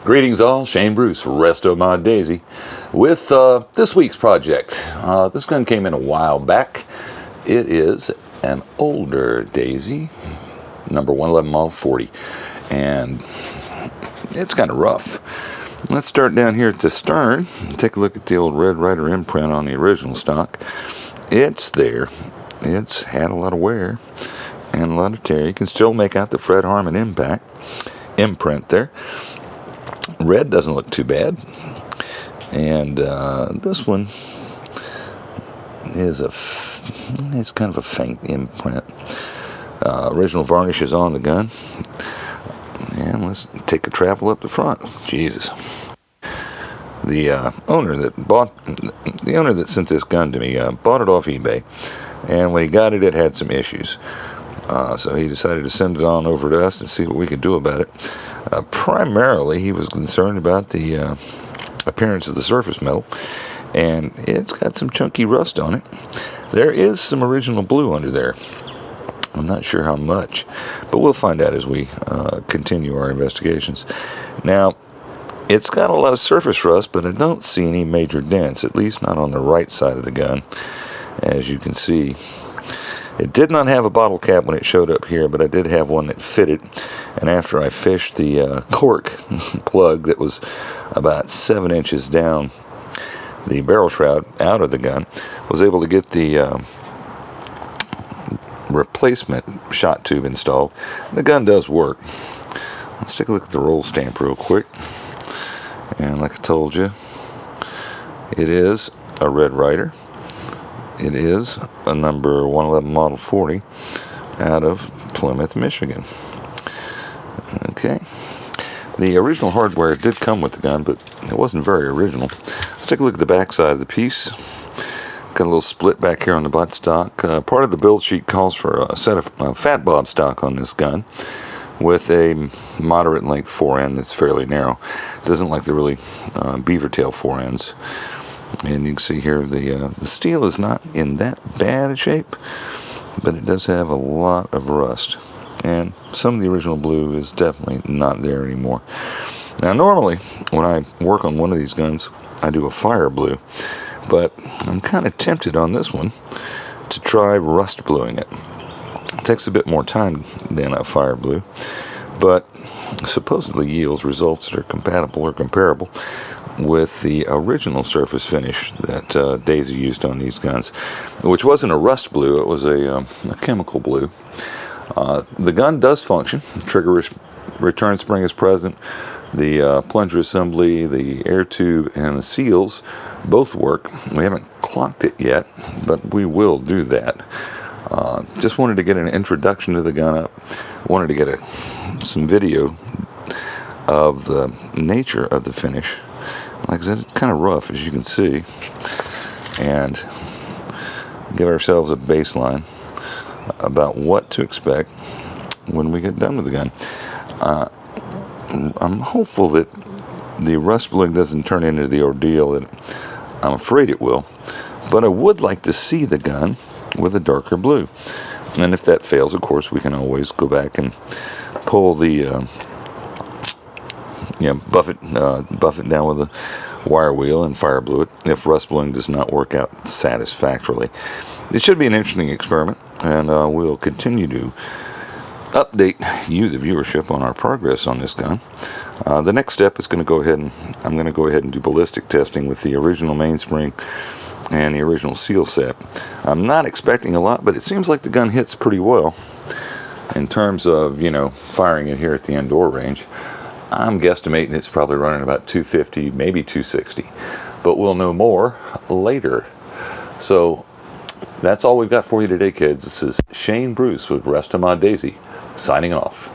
Greetings all, Shane Bruce, Restomod Daisy, with this week's project. This gun came in a while back. It is an older Daisy, number 111 Model 40, and it's kind of rough. Let's start down here at the stern and take a look at the old Red Ryder imprint on the original stock. It's there. It's had a lot of wear and a lot of tear. You can still make out the Fred Harmon imprint there. Red doesn't look too bad, and this one is it's kind of a faint imprint. Original varnish is on the gun, and let's take a travel up the front. Jesus, the owner that sent this gun to me bought it off eBay, and when he got it, it had some issues. So he decided to send it on over to us and see what we could do about it. Primarily, he was concerned about the appearance of the surface metal, and it's got some chunky rust on it. There is some original blue under there. I'm not sure how much, but we'll find out as we continue our investigations. Now, it's got a lot of surface rust, but I don't see any major dents, at least not on the right side of the gun, as you can see. It did not have a bottle cap when it showed up here, but I did have one that fitted. And after I fished the cork plug that was about 7 inches down the barrel shroud out of the gun, was able to get the replacement shot tube installed. The gun does work. Let's take a look at the roll stamp real quick. And like I told you, it is a Red Ryder. It is a number 111 Model 40 out of Plymouth, Michigan. Okay. The original hardware did come with the gun, but it wasn't very original. Let's take a look at the back side of the piece. Got a little split back here on the buttstock. Part of the build sheet calls for a set of fat bob stock on this gun with a moderate length forend that's fairly narrow. It doesn't like the really beaver tail forends. And you can see here the steel is not in that bad a shape, but it does have a lot of rust. And some of the original blue is definitely not there anymore. Now normally, when I work on one of these guns, I do a fire blue. But I'm kind of tempted on this one to try rust bluing it. It takes a bit more time than a fire blue, but supposedly yields results that are compatible or comparable with the original surface finish that Daisy used on these guns, which wasn't a rust blue, it was a chemical blue. The gun does function. The trigger return spring is present. The plunger assembly, the air tube, and the seals both work. We haven't clocked it yet, but we will do that. Just wanted to get an introduction to the gun up. Wanted to get some video of the nature of the finish. Like I said, it's kind of rough, as you can see, and give ourselves a baseline about what to expect when we get done with the gun. I'm hopeful that the rust bluing doesn't turn into the ordeal that I'm afraid it will, but I would like to see the gun with a darker blue. And if that fails, of course, we can always go back and pull the buff it down with a wire wheel and fire blue it if rust bluing does not work out satisfactorily. It should be an interesting experiment, and we'll continue to update you, the viewership, on our progress on this gun. The next step is I'm going to go ahead and do ballistic testing with the original mainspring and the original seal set. I'm not expecting a lot, but it seems like the gun hits pretty well in terms of, firing it here at the indoor range. I'm guesstimating it's probably running about 250, maybe 260, but we'll know more later. So that's all we've got for you today, kids. This is Shane Bruce with Restomod Daisy, signing off.